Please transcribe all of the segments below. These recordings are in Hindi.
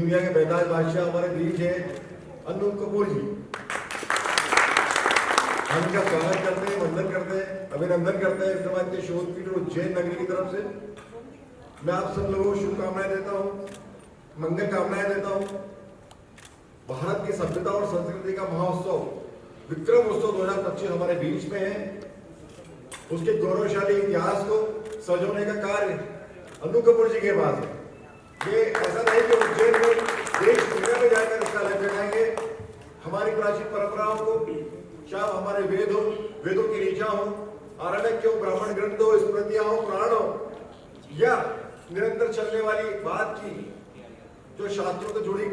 दुनिया के बेताज बादशाह हमारे बीच है अनूप कपूर जी। हम इनका स्वागत करते हैं, वंदन करते हैं, अभिनंदन करते हैं समाज के शोधपीठ उज्जैन नगरी की तरफ से। मैं आप सब लोगों को शुभकामनाएं देता हूँ, मंगल कामनाएं देता हूँ। भारत की सभ्यता और संस्कृति का महोत्सव विक्रम उत्सव 2025 हमारे बीच में है। उसके गौरवशाली इतिहास को सजोने का कार्य अनूप कपूर जी के पास है। ये ऐसा नहीं कि उज्जैन में देश दुनिया में जाकर इसका लग लगाएंगे। हमारी प्राचीन परंपराओं को, चाहे हमारे वेद हो, वेदों की ऋचा हो, आरण्यक हो, ब्राह्मण ग्रंथ हो, स्मृतियां हो, पुराण हो, या निरंतर चलने वाली बात की जो शास्त्रों से जुड़ी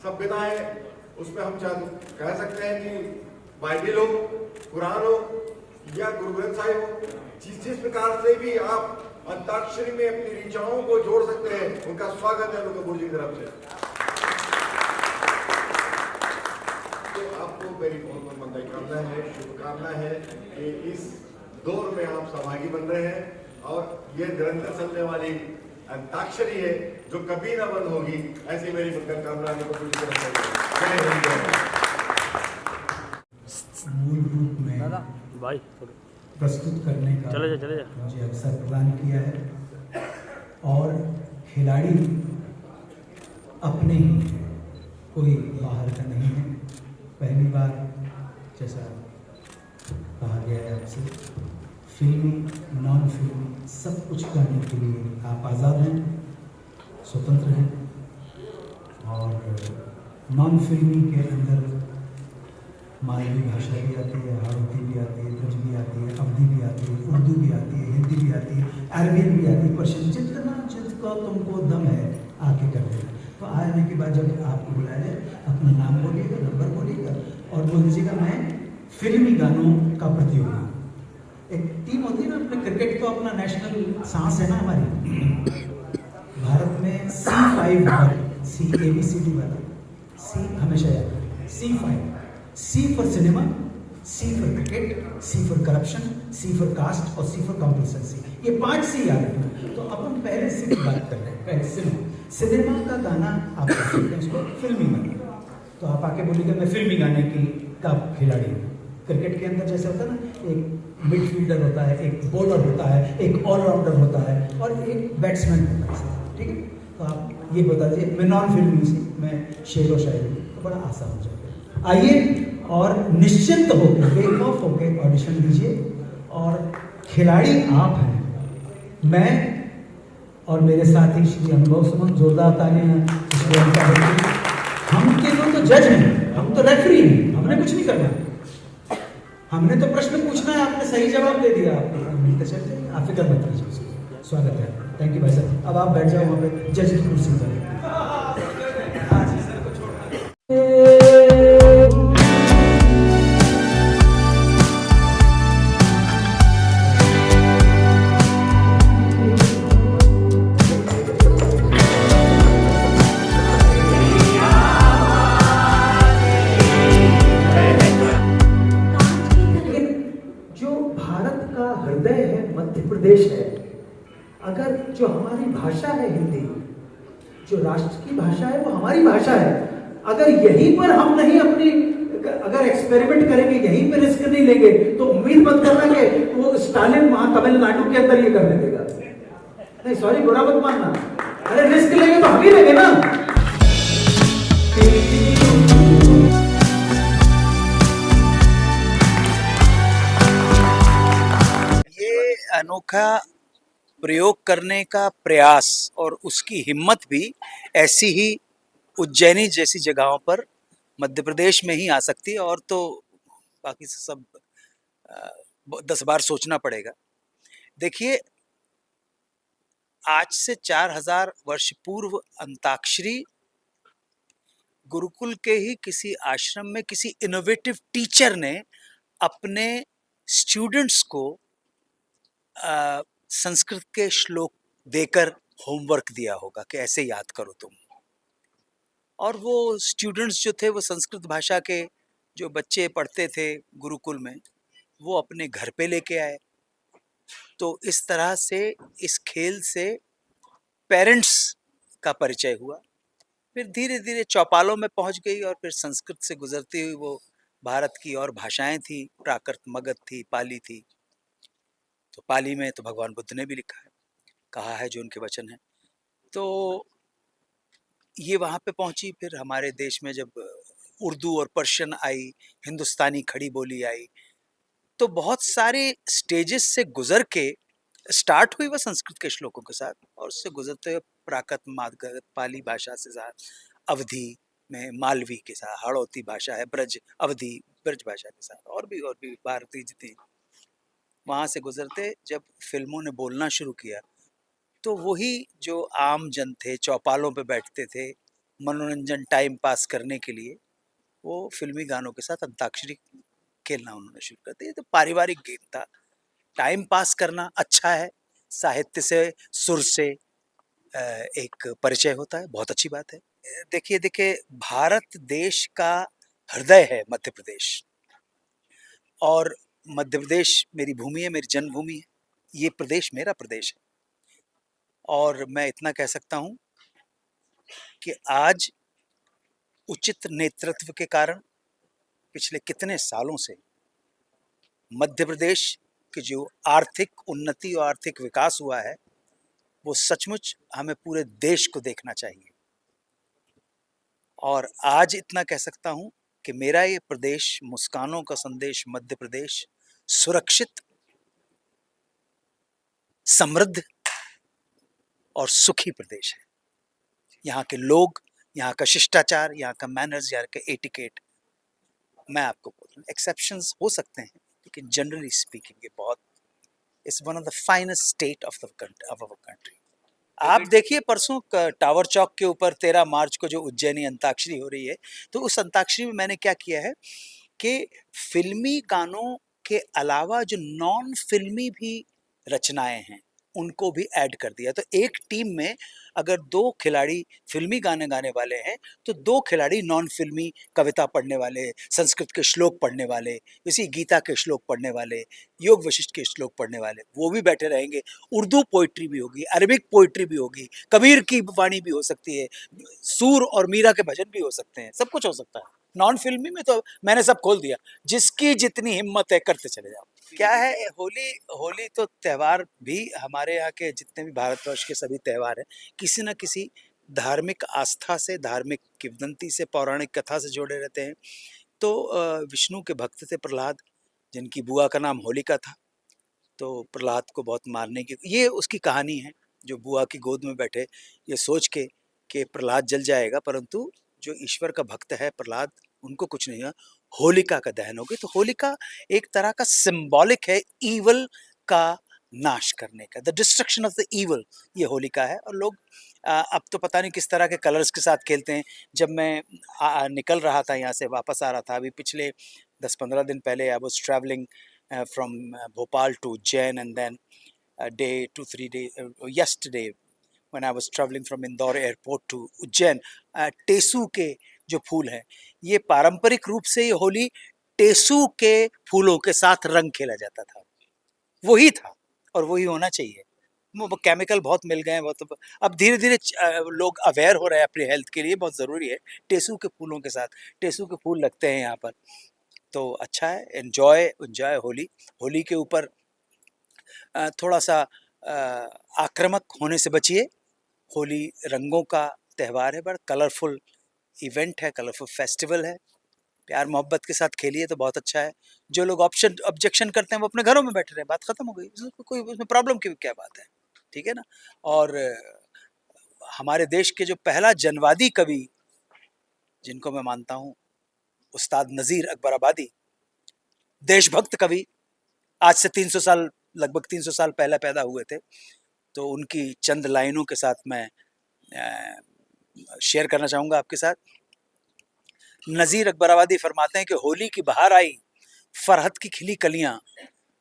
सभ्यता है, उसमें हम कह सकते हैं कि बाइबल हो, कुरान हो या गुरु ग्रंथ साहिब हो, जिस प्रकार से भी आप अंताक्षरी में अपनी ऋचाओं को जोड़ सकते हैं, उनका स्वागत है अनूप कपूर जी की तरफ से। तो आपको मेरी बहुत बहुत मंगलकामना है, शुभकामना है कि इस दौर में आप सहभागी बन रहे हैं और ये निरंतर चलने वाली अंताक्षरी है जो कभी ना बंद होगी। ऐसी मेरी मंगलकामना अनूप कपूर जी की तरफ से। मूल रूप में भाई प्रस्तुत करने का चले जा। मुझे अवसर प्रदान किया है और खिलाड़ी अपने ही हैं, कोई बाहर का नहीं है। पहली बार जैसा कहा गया है आपसे, फिल्मी नॉन फिल्मी सब कुछ करने के लिए आप आज़ाद हैं, स्वतंत्र हैं। और नॉन फिल्मी के अंदर मालवी भाषा भी आती है, हाड़ौती भी आती है, ब्रज भी आती है, अवधी भी आती है, उर्दू भी आती है, हिंदी भी आती है, अरबियन भी आती है, पर्शियन, जितना जिसका तुमको दम है आके कर देना। तो आने के बाद जब आपको बुलाया जाए, अपना नाम बोलिएगा, नंबर बोलिएगा और बोल दीजिएगा मैं फिल्मी गानों का प्रतियोगी। एक टीम होती है ना, अपने क्रिकेट तो अपना नेशनल सांस है ना हमारी। भारत में C5 C ABCD वाला C हमेशा याद रखें, C5, C for cinema, C for cricket, C for corruption, C for caste और C फॉर कंपल्सेंसी। ये 5 C याद रखना। तो अपन पहले से बात कर रहे हैं, पहले सिनेमा का गाना आप कर सकते हैं, उसको फिल्मी गाना। तो आप आके बोलिएगा मैं फिल्मी गाने का खिलाड़ी हूँ। क्रिकेट के अंदर जैसे होता है ना, एक मिडफील्डर होता है, एक बॉलर होता है, एक ऑलराउंडर होता है और एक बैट्समैन होता है, ठीक है। तो आप ये बता दीजिए मैं नॉन फिल्मी से, मैं शेर व शायरी, तो बड़ा आसान हो जाएगा। आइए और निश्चिंत होकर बेक ऑफ होकर ऑडिशन दीजिए। और खिलाड़ी आप हैं, मैं और मेरे साथी श्री अनुभव सुमन, जोरदार तालियां। हम तीनों तो जज हैं, हम तो रेफरी हैं, हमने कुछ नहीं करना। हमने तो प्रश्न पूछना है, आपने सही जवाब दे दिया, आपको मिलते चल जाएंगे। आप फिक्र मत कीजिए, स्वागत है। थैंक यू भाई साहब। अब आप बैठ जाओ वहाँ पे जज की कुर्सी पर। हृदय है, मध्य प्रदेश है। अगर जो हमारी भाषा है हिंदी, जो राष्ट्र की भाषा है, वो हमारी भाषा है। अगर यहीं पर हम नहीं अपनी, अगर एक्सपेरिमेंट करेंगे, यहीं पर रिस्क नहीं लेंगे, तो उम्मीद मत करना कि वो स्टालिन वहां तमिलनाडु के अंदर ये करने देगा। नहीं सॉरी, बुरा मत मानना। अरे रिस्क लेंगे तो हम ही लेंगे ना। अनोखा प्रयोग करने का प्रयास और उसकी हिम्मत भी ऐसी ही उज्जैनी जैसी जगहों पर मध्य प्रदेश में ही आ सकती है, और तो बाकी से सब 10 बार सोचना पड़ेगा। देखिए, आज से 4000 वर्ष पूर्व अंताक्षरी गुरुकुल के ही किसी आश्रम में किसी इनोवेटिव टीचर ने अपने स्टूडेंट्स को संस्कृत के श्लोक देकर होमवर्क दिया होगा कि ऐसे याद करो तुम। और वो स्टूडेंट्स जो थे, वो संस्कृत भाषा के जो बच्चे पढ़ते थे गुरुकुल में, वो अपने घर पे लेके आए। तो इस तरह से इस खेल से पेरेंट्स का परिचय हुआ। फिर धीरे धीरे चौपालों में पहुंच गई और फिर संस्कृत से गुजरती हुई वो भारत की और भाषाएं थी, प्राकृत, मगध थी, पाली थी। तो पाली में तो भगवान बुद्ध ने भी लिखा है, कहा है, जो उनके वचन है। तो ये वहाँ पे पहुंची। फिर हमारे देश में जब उर्दू और पर्शियन आई, हिंदुस्तानी खड़ी बोली आई, तो बहुत सारे स्टेजेस से गुजर के स्टार्ट हुई वह संस्कृत के श्लोकों के साथ, और उससे गुजरते हुए प्राकृत, मागध, पाली भाषा से साथ, अवधी में मालवी के साथ, हाड़ौती भाषा है, ब्रज, अवधी ब्रज भाषा के साथ, और भी भारतीय जितनी, वहाँ से गुजरते जब फिल्मों ने बोलना शुरू किया, तो वही जो आम जन थे, चौपालों पे बैठते थे मनोरंजन टाइम पास करने के लिए, वो फिल्मी गानों के साथ अंताक्षरी खेलना उन्होंने शुरू कर दिया। तो पारिवारिक गेम था, टाइम पास करना अच्छा है, साहित्य से, सुर से एक परिचय होता है, बहुत अच्छी बात है। देखिए देखिए, भारत देश का हृदय है मध्य प्रदेश, और मध्य प्रदेश मेरी भूमि है, मेरी जन्मभूमि है, ये प्रदेश मेरा प्रदेश है। और मैं इतना कह सकता हूँ कि आज उचित नेतृत्व के कारण पिछले कितने सालों से मध्य प्रदेश की जो आर्थिक उन्नति और आर्थिक विकास हुआ है, वो सचमुच हमें पूरे देश को देखना चाहिए। और आज इतना कह सकता हूं कि मेरा ये प्रदेश, मुस्कानों का संदेश मध्य प्रदेश, सुरक्षित, समृद्ध और सुखी प्रदेश है। यहाँ के लोग, यहाँ का शिष्टाचार, यहाँ का मैनर्स, यहाँ का एटिकेट, मैं आपको बोल रहा हूँ, एक्सेप्शंस हो सकते हैं, लेकिन जनरली स्पीकिंग ये बहुत, it's one of the finest state of our country. आप देखिए, परसों टावर चौक के ऊपर 13 मार्च को जो उज्जैनी अंताक्षरी हो रही है, तो उस अंताक्षरी में मैंने क्या किया है कि फिल्मी गानों के अलावा जो नॉन फिल्मी भी रचनाएं हैं, उनको भी ऐड कर दिया। तो एक टीम में अगर 2 खिलाड़ी फिल्मी गाने गाने वाले हैं, तो 2 खिलाड़ी नॉन फिल्मी कविता पढ़ने वाले, संस्कृत के श्लोक पढ़ने वाले, इसी गीता के श्लोक पढ़ने वाले, योग वशिष्ठ के श्लोक पढ़ने वाले, वो भी बैठे रहेंगे। उर्दू पोइट्री भी होगी, अरबिक पोइट्री भी होगी, कबीर की वाणी भी हो सकती है, सूर और मीरा के भजन भी हो सकते हैं, सब कुछ हो सकता है। नॉन फिल्मी में तो मैंने सब खोल दिया, जिसकी जितनी हिम्मत है करते चले जाओ। क्या है, होली, होली तो त्यौहार भी हमारे यहाँ के जितने भी भारतवर्ष के सभी त्यौहार हैं, किसी न किसी धार्मिक आस्था से, धार्मिक किंवदंती से, पौराणिक कथा से जुड़े रहते हैं। तो विष्णु के भक्त थे प्रहलाद, जिनकी बुआ का नाम होलिका था। तो प्रहलाद को बहुत मारने की, ये उसकी कहानी है, जो बुआ की गोद में बैठे ये सोच के कि प्रहलाद जल जाएगा, परंतु जो ईश्वर का भक्त है प्रहलाद, उनको कुछ नहीं हुआ, होलिका का दहन हो गई। तो होलिका एक तरह का सिंबॉलिक है ईवल का नाश करने का, the destruction of the evil, ये होलिका है। और लोग अब तो पता नहीं किस तरह के कलर्स के साथ खेलते हैं। जब मैं निकल रहा था यहाँ से, वापस आ रहा था, अभी पिछले 10-15 दिन पहले, I was travelling from Bhopal to Ujjain, and then a day, 2-3 days, yesterday when I was traveling from Indore airport to Ujjain, टेसू के जो फूल हैं, ये पारंपरिक रूप से ये होली टेसू के फूलों के साथ रंग खेला जाता था, वही था और वही होना चाहिए। वो केमिकल बहुत मिल गए हैं, बहुत, अब धीरे धीरे लोग अवेयर हो रहे हैं अपनी हेल्थ के लिए, बहुत ज़रूरी है। टेसू के फूलों के साथ, टेसू के फूल लगते हैं यहाँ पर, तो अच्छा है। एंजॉय होली। होली के ऊपर थोड़ा सा आक्रामक होने से बचिए। होली रंगों का त्यौहार है, बड़ा कलरफुल इवेंट है, कलरफुल फेस्टिवल है। प्यार मोहब्बत के साथ खेलिए तो बहुत अच्छा है। जो लोग ऑब्जेक्शन करते हैं वो अपने घरों में बैठे रहे, बात खत्म हो गई, कोई उसमें प्रॉब्लम की क्या बात है, ठीक है ना। और हमारे देश के जो पहला जनवादी कवि जिनको मैं मानता हूँ, उस्ताद नज़ीर अकबर आबादी, देशभक्त कवि, आज से 300 साल, लगभग 300 साल पहले पैदा हुए थे। तो उनकी चंद लाइनों के साथ मैं शेयर करना चाहूँगा आपके साथ। नज़ीर अकबर आबादी फरमाते हैं कि होली की बहार आई, फरहत की खिली कलियाँ,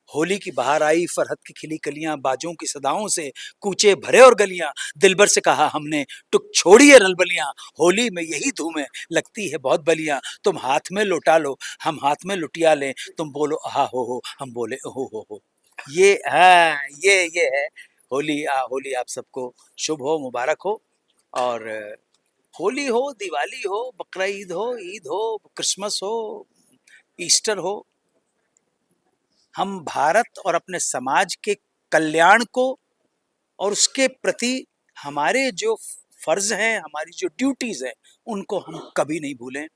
होली की बहार आई, फरहत की खिली कलियाँ, बाजों की सदाओं से कूचे भरे और गलियाँ, दिलबर से कहा हमने टुक छोड़िए रलबलियाँ, होली में यही धूमें लगती है बहुत बलियाँ, तुम हाथ में लुटा लो हम हाथ में लुटिया लें, तुम बोलो आहा हो, हम बोले हो। ये हाँ, ये है होली। होली आप सबको शुभ हो, मुबारक हो। और होली हो, दिवाली हो, बकरा ईद हो, क्रिसमस हो, ईस्टर हो, हम भारत और अपने समाज के कल्याण को और उसके प्रति हमारे जो फर्ज हैं, हमारी जो ड्यूटीज हैं, उनको हम कभी नहीं भूलें।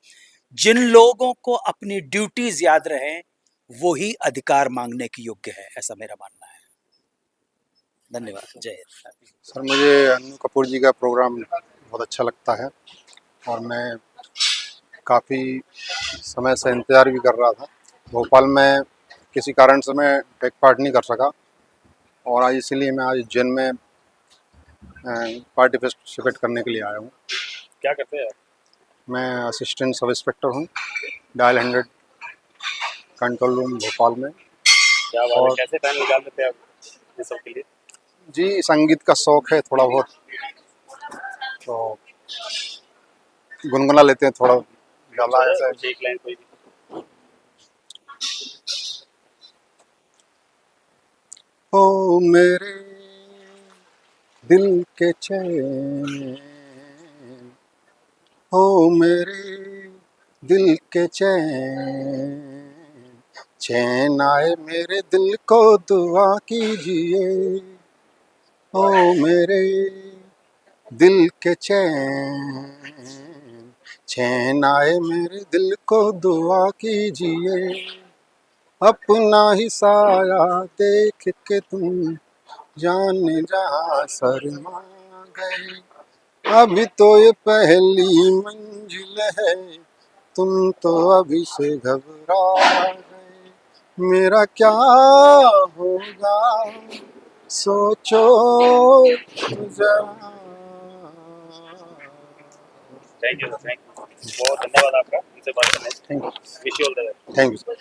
जिन लोगों को अपनी ड्यूटीज याद रहें, वो ही अधिकार मांगने के योग्य है, ऐसा मेरा मानना है। धन्यवाद। जय हिंद। सर, मुझे अन्नू कपूर जी का प्रोग्राम बहुत अच्छा लगता है और मैं काफ़ी समय से इंतज़ार भी कर रहा था। भोपाल में किसी कारण से मैं टेक पार्ट नहीं कर सका और आज इसलिए मैं आज उज्जैन में पार्टिसिपेट करने के लिए आया हूँ। क्या करते हैं आप? मैं असिस्टेंट सब इंस्पेक्टर हूँ, डायल 100 कंट्रोल रूम भोपाल में। क्या बात है, और कैसे टाइम निकाल लेते हैं आप ये सब के लिए? जी, संगीत का शौक़ है थोड़ा बहुत, तो गुनगुना लेते हैं थोड़ा ज़्यादा ऐसा है। एक लाइन कोई भी। ओ मेरे दिल के चैन, ओ मेरे दिल के चैन, चैन आए मेरे दिल को दुआ कीजिए। ओ मेरे दिल के चैन, चैन आए मेरे दिल को दुआ कीजिए। अपना ही साया देख के तुम जाने जहाँ शर्मा गए। अभी तो ये पहली मंजिल है, तुम तो अभी से घबरा गए। मेरा क्या होगा सोचो जरा। Thank you sir, thank you, बहुत धन्यवाद आपका हमसे बात करने। Thank you, wish you all the best. Thank you sir.